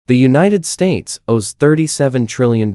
The United States owes $37 trillion,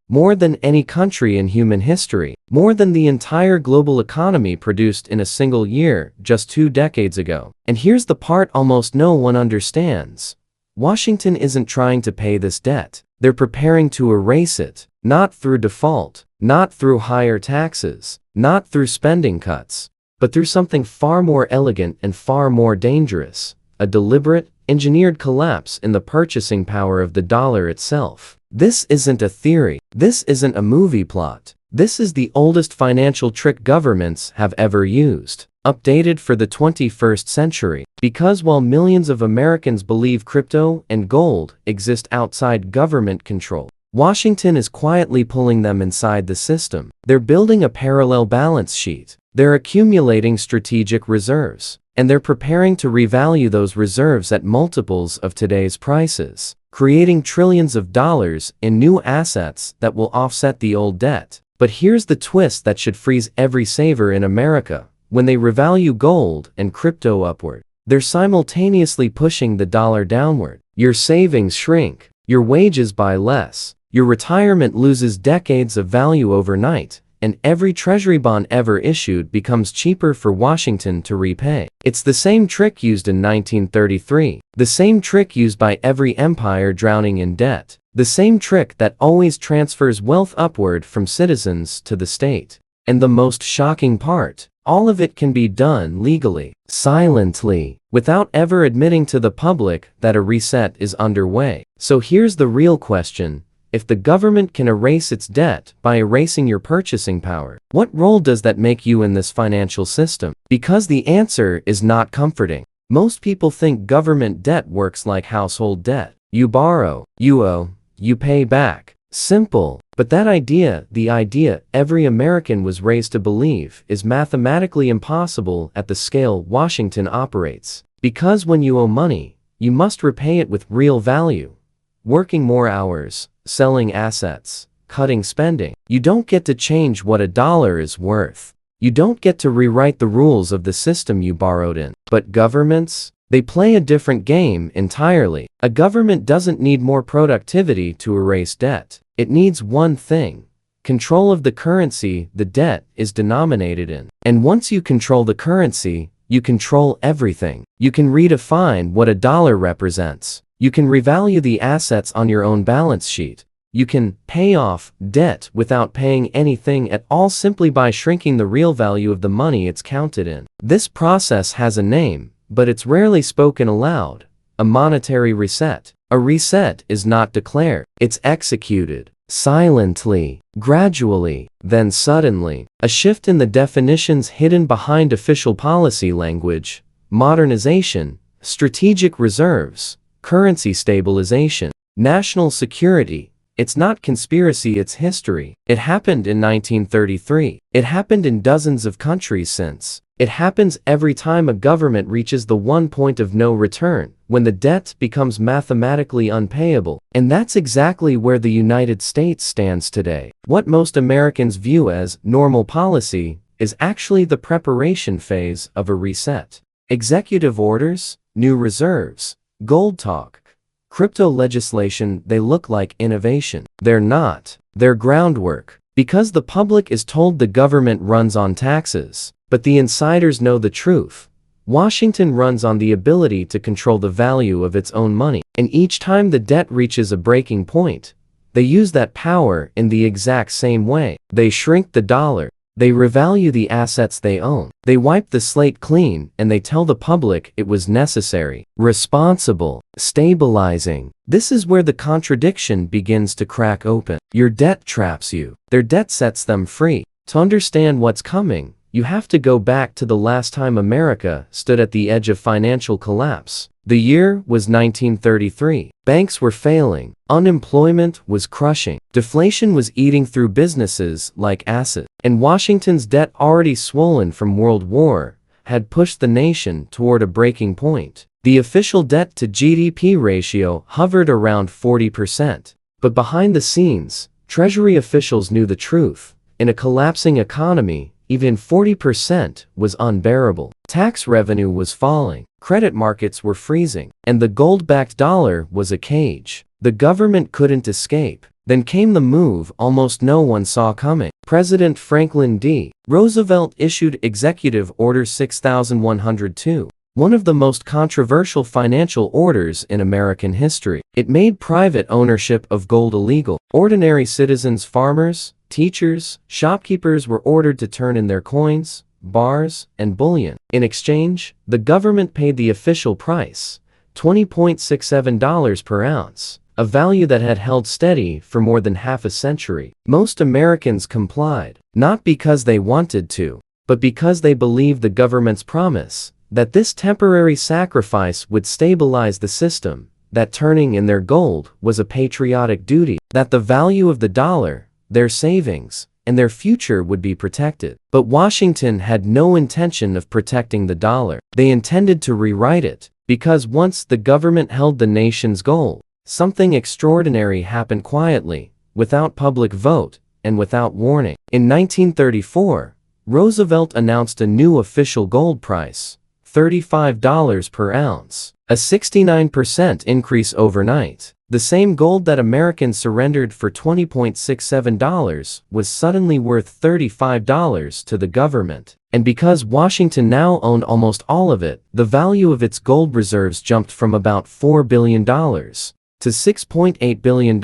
more than any country in human history, more than the entire global economy produced in a single year just 2 decades ago. And here's the part almost no one understands. Washington isn't trying to pay this debt. They're preparing to erase it, not through default, not through higher taxes, not through spending cuts, but through something far more elegant and far more dangerous, a deliberate, engineered collapse in the purchasing power of the dollar itself. This isn't a theory. This isn't a movie plot. This is the oldest financial trick governments have ever used, updated for the 21st century. Because while millions of Americans believe crypto and gold exist outside government control, Washington is quietly pulling them inside the system. They're building a parallel balance sheet. They're accumulating strategic reserves, and they're preparing to revalue those reserves at multiples of today's prices, creating trillions of dollars in new assets that will offset the old debt. But here's the twist that should freeze every saver in America. When they revalue gold and crypto upward, they're simultaneously pushing the dollar downward. Your savings shrink, your wages buy less, your retirement loses decades of value overnight, and every treasury bond ever issued becomes cheaper for Washington to repay. It's the same trick used in 1933, the same trick used by every empire drowning in debt, the same trick that always transfers wealth upward from citizens to the state. And the most shocking part, all of it can be done legally, silently, without ever admitting to the public that a reset is underway. So here's the real question. If the government can erase its debt by erasing your purchasing power, what role does that make you in this financial system? Because the answer is not comforting. Most people think government debt works like household debt. You borrow, you owe, you pay back. Simple. But that idea, the idea every American was raised to believe, is mathematically impossible at the scale Washington operates. Because when you owe money, you must repay it with real value. Working more hours, selling assets, cutting spending. You don't get to change what a dollar is worth. You don't get to rewrite the rules of the system you borrowed in. But governments? They play a different game entirely. A government doesn't need more productivity to erase debt. It needs one thing: control of the currency the debt is denominated in. And once you control the currency, you control everything. You can redefine what a dollar represents. You can revalue the assets on your own balance sheet. You can pay off debt without paying anything at all simply by shrinking the real value of the money it's counted in. This process has a name, but it's rarely spoken aloud: a monetary reset. A reset is not declared. It's executed. Silently, gradually, then suddenly. A shift in the definitions hidden behind official policy language: modernization, strategic reserves, currency stabilization, national security. It's not conspiracy, it's history. It happened in 1933. It happened in dozens of countries since. It happens every time a government reaches the one point of no return, when the debt becomes mathematically unpayable. And that's exactly where the United States stands today. What most Americans view as normal policy is actually the preparation phase of a reset. Executive orders, new reserves, gold talk, crypto legislation, they look like innovation. They're not. They're groundwork. Because the public is told the government runs on taxes, but the insiders know the truth. Washington runs on the ability to control the value of its own money. And each time the debt reaches a breaking point, they use that power in the exact same way. They shrink the dollar. They revalue the assets they own. They wipe the slate clean, and they tell the public it was necessary, responsible, stabilizing. This is where the contradiction begins to crack open. Your debt traps you. Their debt sets them free. To understand what's coming, you have to go back to the last time America stood at the edge of financial collapse. The year was 1933. Banks were failing. Unemployment was crushing. Deflation was eating through businesses like acid. And Washington's debt, already swollen from World War, had pushed the nation toward a breaking point. The official debt to GDP ratio hovered around 40%. But behind the scenes, Treasury officials knew the truth. In a collapsing economy, even 40% was unbearable. Tax revenue was falling. credit markets were freezing, and the gold-backed dollar was a cage the government couldn't escape. Then came the move almost no one saw coming. President Franklin D. Roosevelt issued Executive Order 6102, one of the most controversial financial orders in American history. It made private ownership of gold illegal. Ordinary citizens, farmers, teachers, shopkeepers were ordered to turn in their coins, bars, and bullion. In exchange, the government paid the official price, $20.67 per ounce, a value that had held steady for more than half a century. Most Americans complied, not because they wanted to, but because they believed the government's promise that this temporary sacrifice would stabilize the system, that turning in their gold was a patriotic duty, that the value of the dollar, their savings, and their future would be protected. But Washington had no intention of protecting the dollar. They intended to rewrite it, because once the government held the nation's gold, something extraordinary happened quietly, without public vote, and without warning. In 1934, Roosevelt announced a new official gold price, $35 per ounce, a 69% increase overnight. The same gold that Americans surrendered for $20.67 was suddenly worth $35 to the government. And because Washington now owned almost all of it, the value of its gold reserves jumped from about $4 billion to $6.8 billion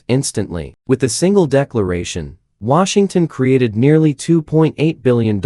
instantly. With a single declaration, Washington created nearly $2.8 billion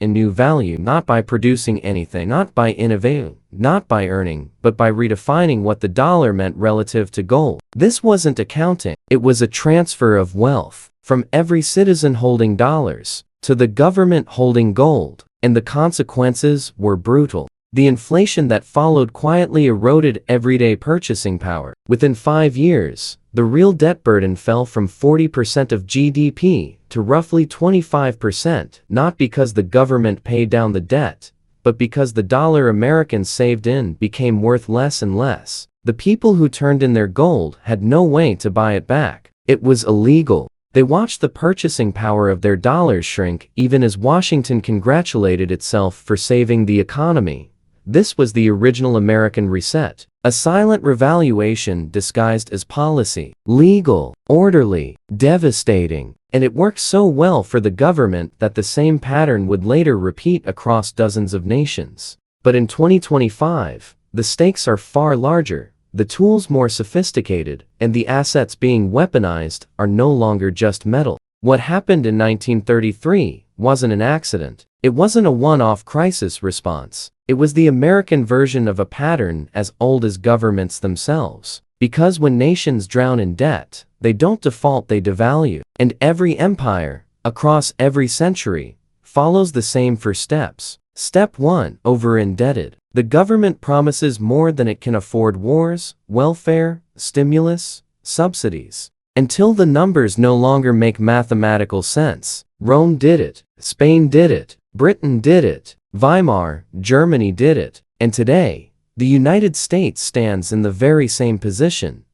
in new value, not by producing anything, not by innovating, not by earning, but by redefining what the dollar meant relative to gold. This wasn't accounting, it was a transfer of wealth from every citizen holding dollars to the government holding gold, and the consequences were brutal. The inflation that followed quietly eroded everyday purchasing power. Within 5 years, the real debt burden fell from 40% of GDP to roughly 25%, not because the government paid down the debt, but because the dollar Americans saved in became worth less and less. The people who turned in their gold had no way to buy it back. It was illegal. They watched the purchasing power of their dollars shrink even as Washington congratulated itself for saving the economy. This was the original American reset, a silent revaluation disguised as policy, legal, orderly, devastating, and it worked so well for the government that the same pattern would later repeat across dozens of nations. But in 2025, the stakes are far larger, the tools more sophisticated, and the assets being weaponized are no longer just metal. What happened in 1933 wasn't an accident. It wasn't a one-off crisis response. It was the American version of a pattern as old as governments themselves. Because when nations drown in debt, they don't default, they devalue. And every empire, across every century, follows the same 4 steps. Step 1. Over-indebted. The government promises more than it can afford: wars, welfare, stimulus, subsidies. Until the numbers no longer make mathematical sense. Rome did it. Spain did it. Britain did it. Weimar, Germany did it. And today, the United States stands in the very same position.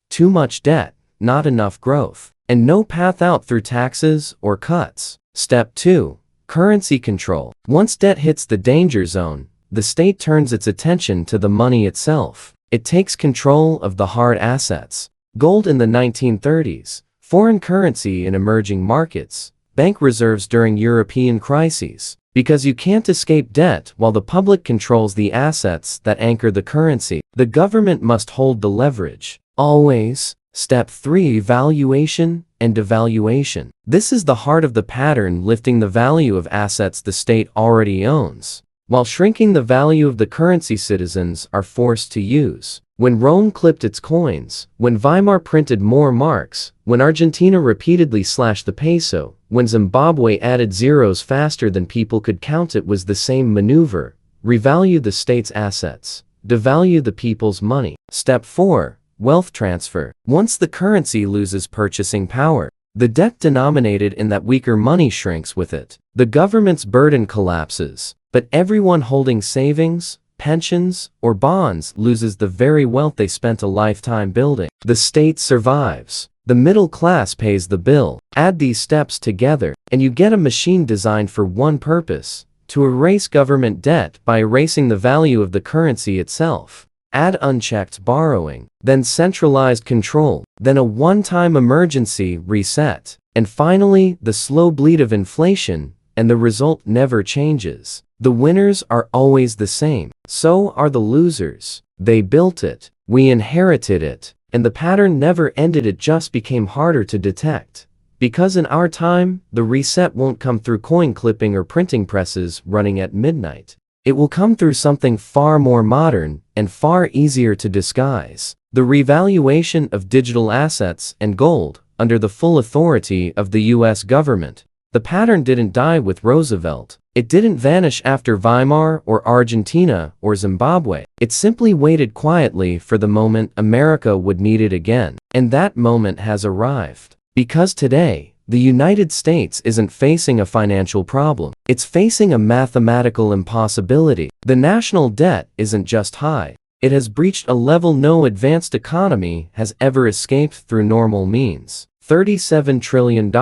Too much debt, not enough growth, and no path out through taxes or cuts. Step 2. Currency control. Once debt hits the danger zone, the state turns its attention to the money itself. It takes control of the hard assets. Gold in the 1930s, foreign currency in emerging markets, bank reserves during European crises. Because you can't escape debt while the public controls the assets that anchor the currency. The government must hold the leverage. Always. Step 3. Valuation and devaluation. This is the heart of the pattern, lifting the value of assets the state already owns, while shrinking the value of the currency citizens are forced to use. When Rome clipped its coins, when Weimar printed more marks, when Argentina repeatedly slashed the peso, when Zimbabwe added zeros faster than people could count, it was the same maneuver. Revalue the state's assets, devalue the people's money. Step 4. Wealth transfer. Once the currency loses purchasing power, the debt denominated in that weaker money shrinks with it. The government's burden collapses, but everyone holding savings, pensions, or bonds loses the very wealth they spent a lifetime building. The state survives. The middle class pays the bill. Add these steps together, and you get a machine designed for one purpose: to erase government debt by erasing the value of the currency itself. Add unchecked borrowing, then centralized control, then a one-time emergency reset, and finally the slow bleed of inflation, and the result never changes. The winners are always the same. So are the losers. They built it. We inherited it. And the pattern never ended, it just became harder to detect. Because in our time, the reset won't come through coin clipping or printing presses running at midnight. It will come through something far more modern and far easier to disguise: the revaluation of digital assets and gold under the full authority of the US government. The pattern didn't die with Roosevelt. It didn't vanish after Weimar or Argentina or Zimbabwe. It simply waited quietly for the moment America would need it again. And that moment has arrived. Because today, the United States isn't facing a financial problem. It's facing a mathematical impossibility. The national debt isn't just high. It has breached a level no advanced economy has ever escaped through normal means. $37 trillion.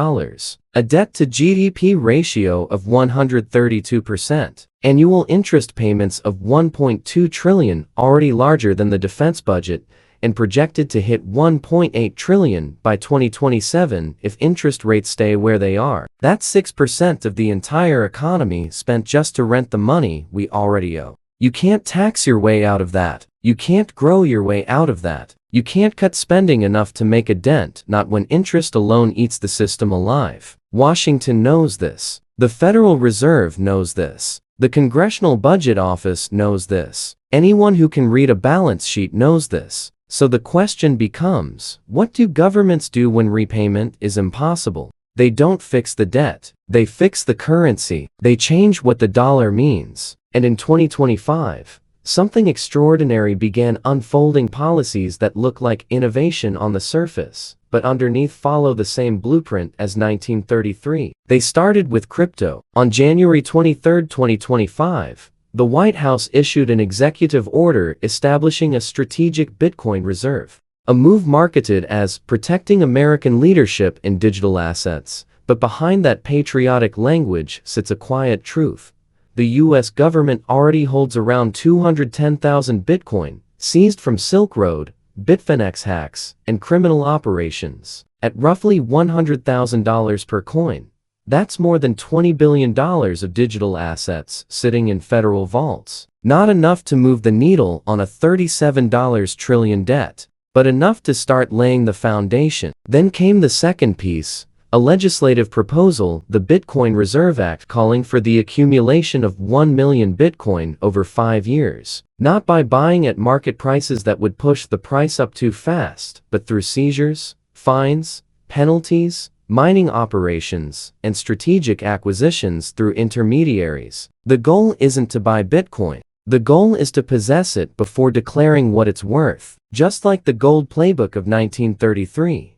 A debt-to-GDP ratio of 132%. Annual interest payments of $1.2 trillion, already larger than the defense budget, and projected to hit $1.8 trillion by 2027 if interest rates stay where they are. That's 6% of the entire economy spent just to rent the money we already owe. You can't tax your way out of that. You can't grow your way out of that. You can't cut spending enough to make a dent, not when interest alone eats the system alive. Washington knows this. The Federal Reserve knows this. The Congressional Budget Office knows this. Anyone who can read a balance sheet knows this. So the question becomes, what do governments do when repayment is impossible? They don't fix the debt. They fix the currency. They change what the dollar means. And in 2025, something extraordinary began unfolding: policies that look like innovation on the surface, but underneath follow the same blueprint as 1933. They started with crypto. On January 23, 2025, the White House issued an executive order establishing a strategic Bitcoin reserve, a move marketed as protecting American leadership in digital assets. But behind that patriotic language sits a quiet truth. The US government already holds around 210,000 Bitcoin, seized from Silk Road, Bitfinex hacks, and criminal operations, at roughly $100,000 per coin. That's more than $20 billion of digital assets sitting in federal vaults. Not enough to move the needle on a $37 trillion debt, but enough to start laying the foundation. Then came the second piece, a legislative proposal, the Bitcoin Reserve Act, calling for the accumulation of 1 million Bitcoin over 5 years. Not by buying at market prices that would push the price up too fast, but through seizures, fines, penalties, mining operations, and strategic acquisitions through intermediaries. The goal isn't to buy Bitcoin. The goal is to possess it before declaring what it's worth, just like the gold playbook of 1933.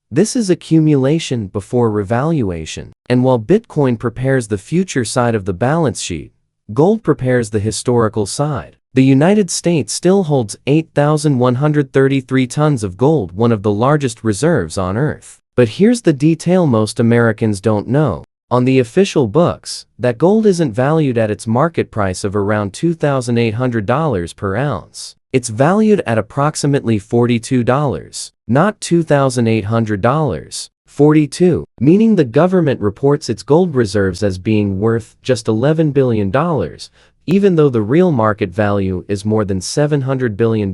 This is accumulation before revaluation. And while Bitcoin prepares the future side of the balance sheet, gold prepares the historical side. The United States still holds 8,133 tons of gold, one of the largest reserves on Earth. But here's the detail most Americans don't know. On the official books, that gold isn't valued at its market price of around $2,800 per ounce. It's valued at approximately $42, not $2,800. 42, meaning the government reports its gold reserves as being worth just $11 billion, even though the real market value is more than $700 billion.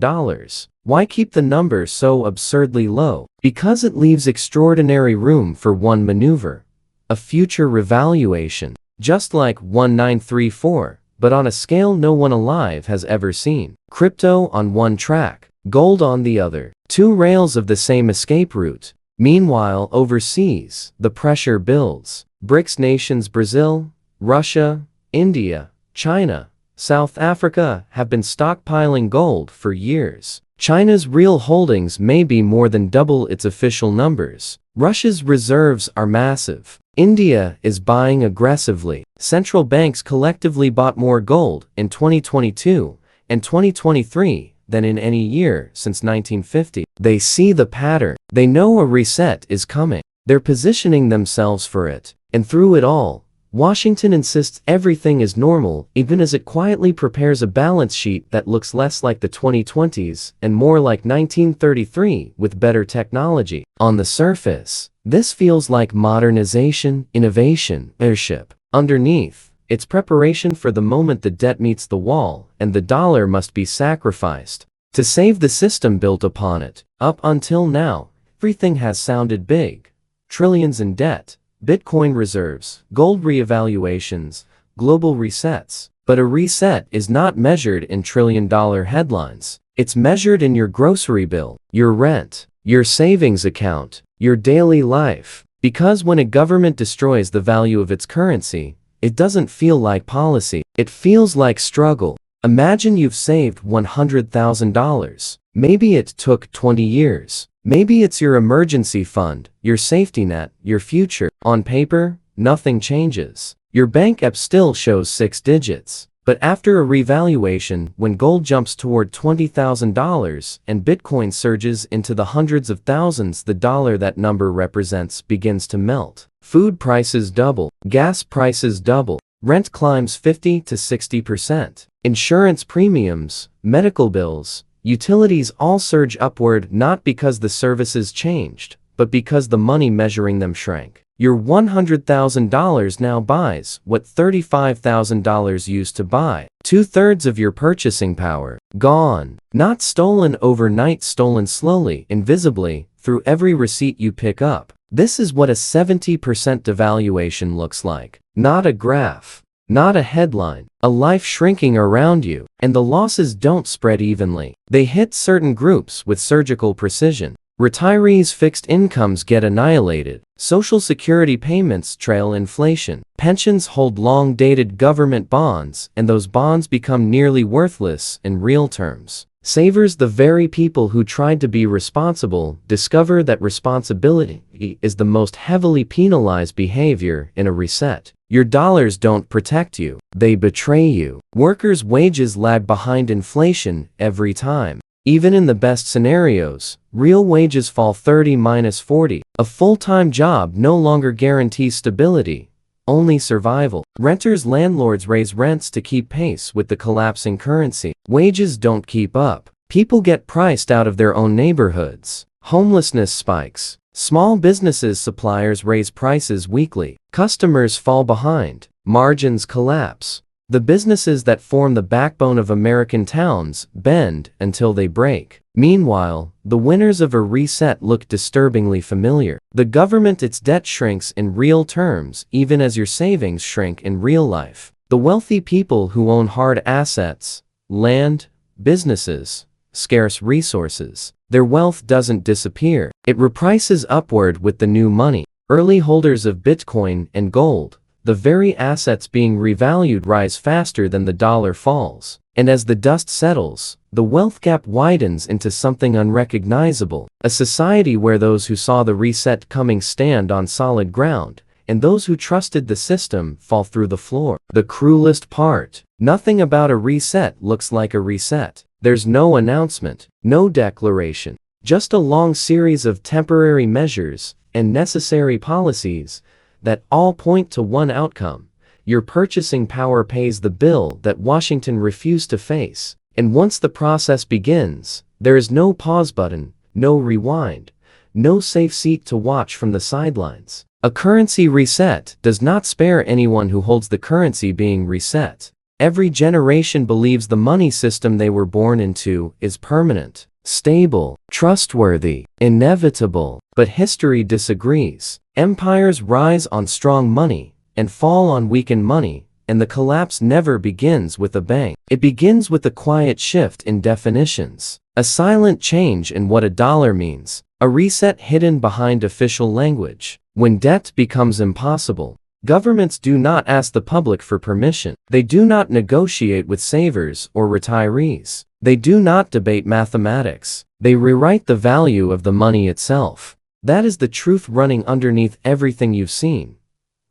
Why keep the number so absurdly low? Because it leaves extraordinary room for one maneuver: a future revaluation. Just like 1934, but on a scale no one alive has ever seen. Crypto on one track, gold on the other. Two rails of the same escape route. Meanwhile, overseas, the pressure builds. BRICS nations Brazil, Russia, India, China, South Africa have been stockpiling gold for years. China's real holdings may be more than double its official numbers. Russia's reserves are massive. India is buying aggressively. Central banks collectively bought more gold in 2022 and 2023 than in any year since 1950. They see the pattern. They know a reset is coming. They're positioning themselves for it. And through it all, Washington insists everything is normal, even as it quietly prepares a balance sheet that looks less like the 2020s and more like 1933 with better technology. On the surface, this feels like modernization, innovation, leadership. Underneath, it's preparation for the moment the debt meets the wall and the dollar must be sacrificed to save the system built upon it. Up until now, everything has sounded big. Trillions in debt, Bitcoin reserves, gold reevaluations, global resets. But a reset is not measured in trillion-dollar headlines. It's measured in your grocery bill, your rent, your savings account, your daily life. Because when a government destroys the value of its currency, it doesn't feel like policy. It feels like struggle. Imagine you've saved $100,000. Maybe it took 20 years. Maybe it's your emergency fund, your safety net, your future. On paper, nothing changes. Your bank app still shows 6 digits. But after a revaluation, when gold jumps toward $20,000 and Bitcoin surges into the hundreds of thousands, the dollar that number represents begins to melt. Food prices double, gas prices double, rent climbs 50 to 60%. Insurance premiums, medical bills, utilities all surge upward, not because the services changed, but because the money measuring them shrank. Your $100,000 now buys what $35,000 used to buy. 2/3 of your purchasing power gone. Not stolen overnight, stolen slowly, invisibly, through every receipt you pick up. This is what a 70% devaluation looks like. Not a graph. Not a headline, a life shrinking around you. And the losses don't spread evenly. They hit certain groups with surgical precision. Retirees' fixed incomes get annihilated. Social security payments trail inflation. Pensions hold long-dated government bonds, and those bonds become nearly worthless in real terms. Savers, the very people who tried to be responsible, discover that responsibility is the most heavily penalized behavior in a reset. Your dollars don't protect you, they betray you. Workers' wages lag behind inflation every time. Even in the best scenarios, real wages fall 30–40. A full-time job no longer guarantees stability, only survival. Renters' landlords raise rents to keep pace with the collapsing currency. Wages don't keep up. People get priced out of their own neighborhoods. Homelessness spikes. Small businesses' suppliers raise prices weekly. Customers fall behind. Margins collapse. The businesses that form the backbone of American towns bend until they break. Meanwhile, the winners of a reset look disturbingly familiar. The government, its debt shrinks in real terms even as your savings shrink in real life. The wealthy people who own hard assets, land, businesses, scarce resources, their wealth doesn't disappear. It reprices upward with the new money. Early holders of Bitcoin and gold, the very assets being revalued, rise faster than the dollar falls. And as the dust settles, the wealth gap widens into something unrecognizable. A society where those who saw the reset coming stand on solid ground, and those who trusted the system fall through the floor. The cruelest part: nothing about a reset looks like a reset. There's no announcement, no declaration, just a long series of temporary measures and necessary policies that all point to one outcome. Your purchasing power pays the bill that Washington refused to face. And once the process begins, there is no pause button, no rewind, no safe seat to watch from the sidelines. A currency reset does not spare anyone who holds the currency being reset. Every generation believes the money system they were born into is permanent, stable, trustworthy, inevitable. But history disagrees. Empires rise on strong money and fall on weakened money, and the collapse never begins with a bang. It begins with a quiet shift in definitions, a silent change in what a dollar means, a reset hidden behind official language. When debt becomes impossible, governments do not ask the public for permission. They do not negotiate with savers or retirees. They do not debate mathematics. They rewrite the value of the money itself. That is the truth running underneath everything you've seen.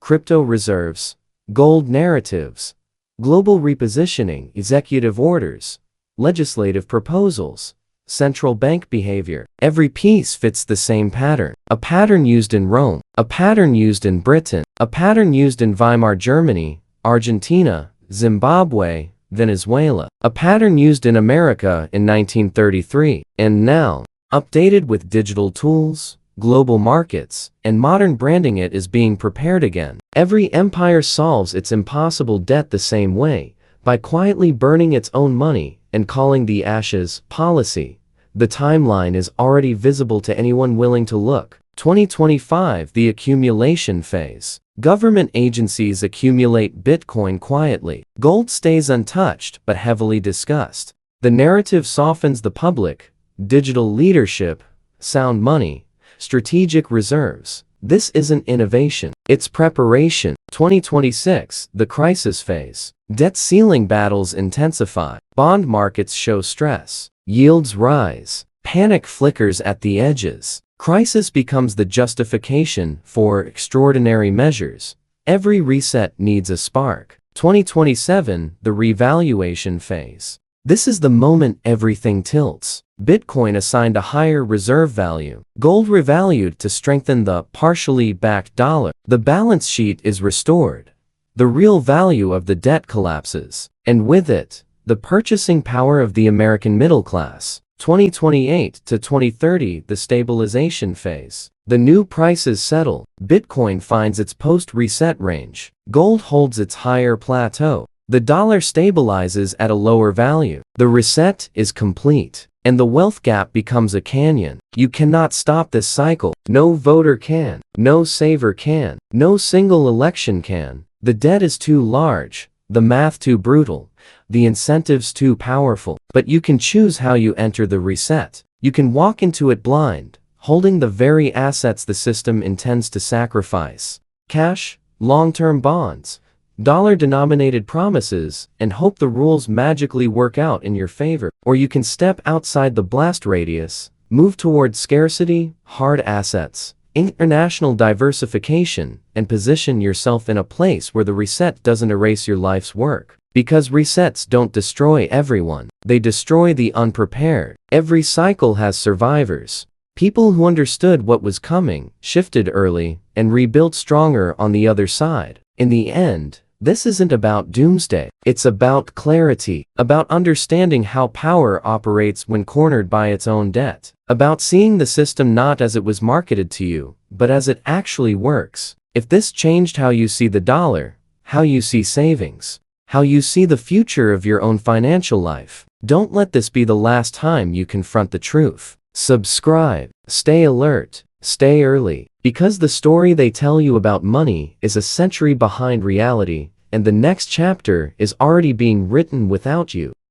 Crypto reserves, gold narratives, global repositioning, executive orders, legislative proposals, central bank behavior. Every piece fits the same pattern, a pattern used in Rome, A pattern used in Britain. A pattern used in Weimar Germany, Argentina, Zimbabwe, Venezuela. A pattern used in America in 1933. And now, updated with digital tools, global markets, and modern branding, it is being prepared again. Every empire solves its impossible debt the same way, by quietly burning its own money and calling the ashes policy. The timeline is already visible to anyone willing to look. 2025, the accumulation phase. Government agencies accumulate Bitcoin quietly. Gold stays untouched but heavily discussed. The narrative softens the public. Digital leadership, sound money, strategic reserves. This isn't innovation, it's preparation. 2026, the crisis phase. Debt ceiling battles intensify. Bond markets show stress. Yields rise. Panic flickers at the edges. Crisis becomes the justification for extraordinary measures. Every reset needs a spark. 2027, the revaluation phase. This is the moment everything tilts. Bitcoin assigned a higher reserve value. Gold revalued to strengthen the partially backed dollar. The balance sheet is restored. The real value of the debt collapses. And with it, the purchasing power of the American middle class. 2028 to 2030, the stabilization phase. The new prices settle. Bitcoin finds its post-reset range. Gold holds its higher plateau. The dollar stabilizes at a lower value. The reset is complete, and the wealth gap becomes a canyon. You cannot stop this cycle. No voter can. No saver can. No single election can. The debt is too large, the math too brutal, the incentives too powerful. But you can choose how you enter the reset. You can walk into it blind, holding the very assets the system intends to sacrifice. Cash, long-term bonds, dollar-denominated promises, and hope the rules magically work out in your favor. Or you can step outside the blast radius, move toward scarcity, hard assets, international diversification, and position yourself in a place where the reset doesn't erase your life's work. Because resets don't destroy everyone, they destroy the unprepared. Every cycle has survivors. People who understood what was coming, shifted early, and rebuilt stronger on the other side. In the end, this isn't about doomsday. It's about clarity, about understanding how power operates when cornered by its own debt, about seeing the system not as it was marketed to you, but as it actually works. If this changed how you see the dollar, how you see savings, how you see the future of your own financial life, don't let this be the last time you confront the truth. Subscribe, stay alert, stay early, because the story they tell you about money is a century behind reality, and the next chapter is already being written without you.